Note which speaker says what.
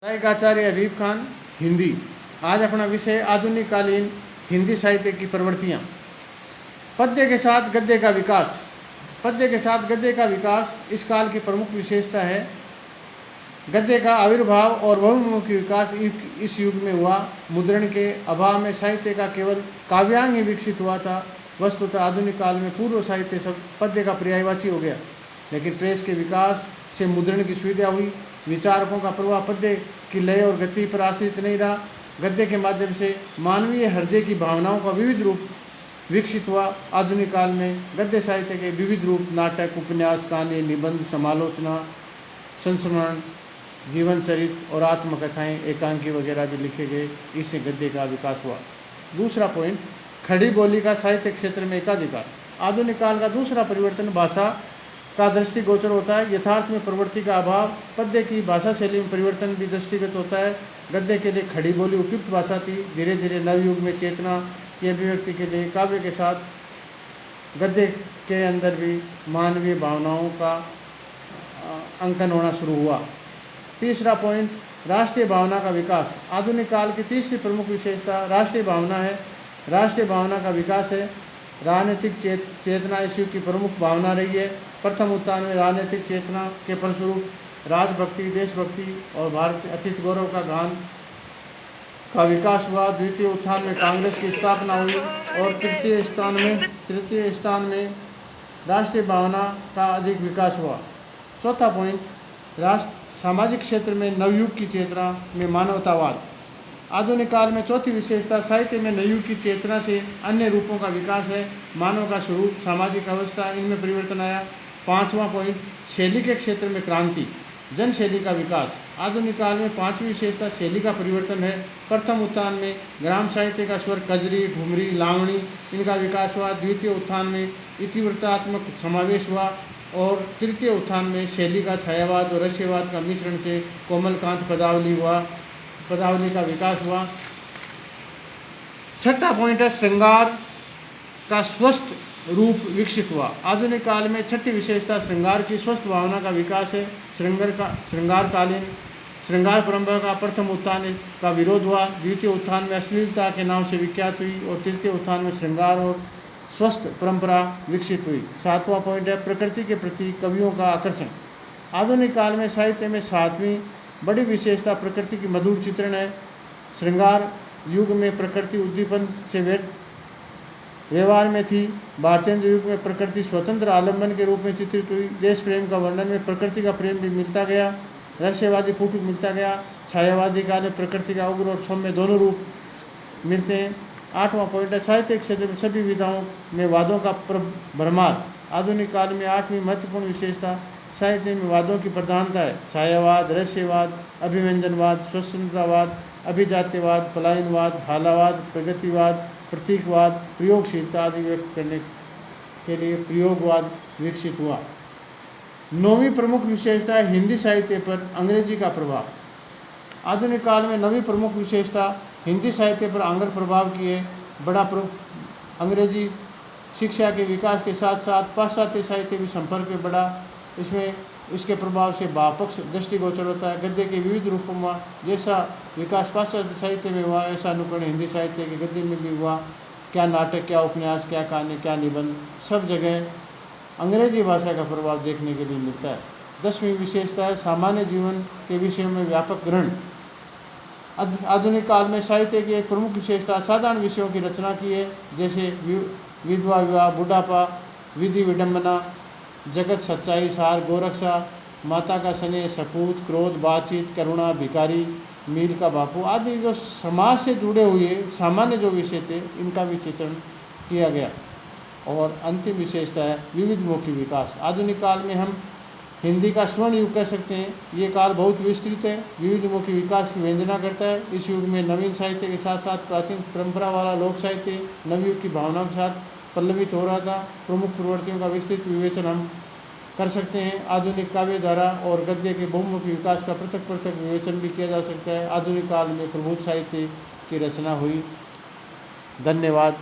Speaker 1: गायक आचार्य अबीब खान, हिंदी। आज अपना विषय आधुनिक कालीन हिंदी साहित्य की प्रवृत्तियाँ। पद्य के साथ गद्य का विकास। पद्य के साथ गद्य का विकास इस काल की प्रमुख विशेषता है। गद्य का आविर्भाव और बहुमुखी विकास इस युग में हुआ। मुद्रण के अभाव में साहित्य का केवल काव्यांग ही विकसित हुआ था। वस्तुतः आधुनिक काल में पूर्व साहित्य सब पद्य का पर्यायवाची हो गया, लेकिन प्रेस के विकास से मुद्रण की सुविधा हुई। विचारकों का प्रभाव पद्य की लय और गति पर आश्रित नहीं रहा। गद्य के माध्यम से मानवीय हृदय की भावनाओं का विविध रूप विकसित हुआ। आधुनिक काल में गद्य साहित्य के विविध रूप नाटक, उपन्यास, कहानी, निबंध, समालोचना, संस्मरण, जीवन चरित्र और आत्मकथाएं, एकांकी वगैरह भी लिखे गए। इससे गद्य का विकास हुआ। दूसरा पॉइंट, खड़ी बोली का साहित्य क्षेत्र में एकाधिकार। आधुनिक काल का दूसरा परिवर्तन भाषा का दृष्टिगोचर होता है। यथार्थ में प्रवृत्ति का अभाव। पद्य की भाषा शैली में परिवर्तन भी दृष्टिगत होता है। गद्य के लिए खड़ी बोली उपयुक्त भाषा थी। धीरे धीरे नवयुग में चेतना की अभिव्यक्ति के लिए काव्य के साथ गद्य के अंदर भी मानवीय भावनाओं का अंकन होना शुरू हुआ। तीसरा पॉइंट, राष्ट्रीय भावना का विकास। आधुनिक काल की तीसरी प्रमुख विशेषता राष्ट्रीय भावना है। राष्ट्रीय भावना का विकास है। राजनीतिक चेतना इस युग की प्रमुख भावना रही है। प्रथम उत्थान में राजनीतिक चेतना के फलस्वरूप राजभक्ति, देशभक्ति और भारतीय अतीत गौरव का गान का विकास हुआ। द्वितीय उत्थान में कांग्रेस की स्थापना हुई और तृतीय स्थान में राष्ट्रीय भावना का अधिक विकास हुआ। चौथा पॉइंट, सामाजिक क्षेत्र में नवयुग की चेतना में मानवतावाद। आधुनिक काल में चौथी विशेषता साहित्य में नवयुग की चेतना से अन्य रूपों का विकास है। मानव का स्वरूप, सामाजिक अवस्था, इनमें परिवर्तन आया। पांचवा पॉइंट, शैली के क्षेत्र में क्रांति, जन शैली का विकास। आधुनिक काल में पांचवी विशेषता शैली का परिवर्तन है। प्रथम उत्थान में ग्राम साहित्य का स्वर, कजरी, ठुमरी, लावणी, इनका विकास हुआ। द्वितीय उत्थान में इतिवृत्तात्मक समावेश हुआ और तृतीय उत्थान में शैली का छायावाद और रहस्यवाद का मिश्रण से कोमलकांत पदावली का विकास हुआ। छठा पॉइंट है, श्रृंगार का स्वस्थ रूप विकसित हुआ। आधुनिक काल में छठी विशेषता श्रृंगार की स्वस्थ भावना का विकास है। श्रृंगारकालीन श्रृंगार परंपरा का प्रथम उत्थान का विरोध हुआ। द्वितीय उत्थान में अश्लीलता के नाम से विख्यात हुई और तृतीय उत्थान में श्रृंगार और स्वस्थ परंपरा विकसित हुई। सातवां पॉइंट है, प्रकृति के प्रति कवियों का आकर्षण। आधुनिक काल में साहित्य में सातवीं बड़ी विशेषता प्रकृति की मधुर चित्रण है। श्रृंगार युग में प्रकृति उद्दीपन से व्यवहार में थी। भारतीय युग में प्रकृति स्वतंत्र आलम्बन के रूप में चित्रित हुई। देश प्रेम का वर्णन में प्रकृति का प्रेम भी मिलता गया, रहस्यवादी फूटूक मिलता गया। छायावादी काल में प्रकृति का उग्र और सौम्य दोनों रूप मिलते हैं। आठवां पॉइंट है, साहित्य क्षेत्र में सभी विधाओं में वादों का भरमार। आधुनिक काल में आठवीं महत्वपूर्ण विशेषता साहित्य में वादों की प्रधानता है। छायावाद, रहस्यवाद, अभिव्यंजनवाद, स्वतंत्रतावाद, अभिजात्यवाद, पलायनवाद, हालावाद, प्रगतिवाद, प्रतीकवाद, प्रयोगशीलता आदि व्यक्त करने के लिए प्रयोगवाद विकसित हुआ। नौवीं प्रमुख विशेषता है हिंदी साहित्य पर अंग्रेजी का प्रभाव। आधुनिक काल में नवीं प्रमुख विशेषता हिंदी साहित्य पर आंग्ल प्रभाव की है। अंग्रेजी शिक्षा के विकास के साथ साथ पाश्चात्य साहित्य भी संपर्क में बढ़ा। इसके प्रभाव से भावपक्ष दृष्टिगोचर होता है। गद्य के विविध रूपों में जैसा विकास पाश्चात्य साहित्य में हुआ, ऐसा अनुकरण हिंदी साहित्य के गद्य में भी हुआ। क्या नाटक, क्या उपन्यास, क्या कहानी, क्या निबंध, सब जगह अंग्रेजी भाषा का प्रभाव देखने के लिए मिलता है। 10वीं विशेषता है सामान्य जीवन के विषयों में व्यापक ग्रहण। आधुनिक काल में साहित्य की एक प्रमुख विशेषता साधारण विषयों की रचना की है, जैसे विधवा विवाह, बुढ़ापा, विधि विडम्बना, जगत, सच्चाई, सार, गोरक्षा, माता का स्नेह, सपूत, क्रोध, बातचीत, करुणा, भिखारी, मील का बापू आदि जो समाज से जुड़े हुए सामान्य जो विषय थे, इनका भी चित्रण किया गया। और अंतिम विशेषता है विविधमुखी विकास। आधुनिक काल में हम हिंदी का स्वर्ण युग कह सकते हैं। ये काल बहुत विस्तृत है, विविधमुखी विकास की व्यंजना करता है। इस युग में नवीन साहित्य के साथ साथ प्राचीन परंपरा वाला लोक साहित्य नवयुग की भावनाओं के साथ पल्लवित हो रहा था। प्रमुख प्रवृत्तियों का विस्तृत विवेचन हम कर सकते हैं। आधुनिक काव्य धारा और गद्य के बहुमुखी विकास का पृथक पृथक विवेचन भी किया जा सकता है। आधुनिक काल में प्रबुद्ध साहित्य की रचना हुई। धन्यवाद।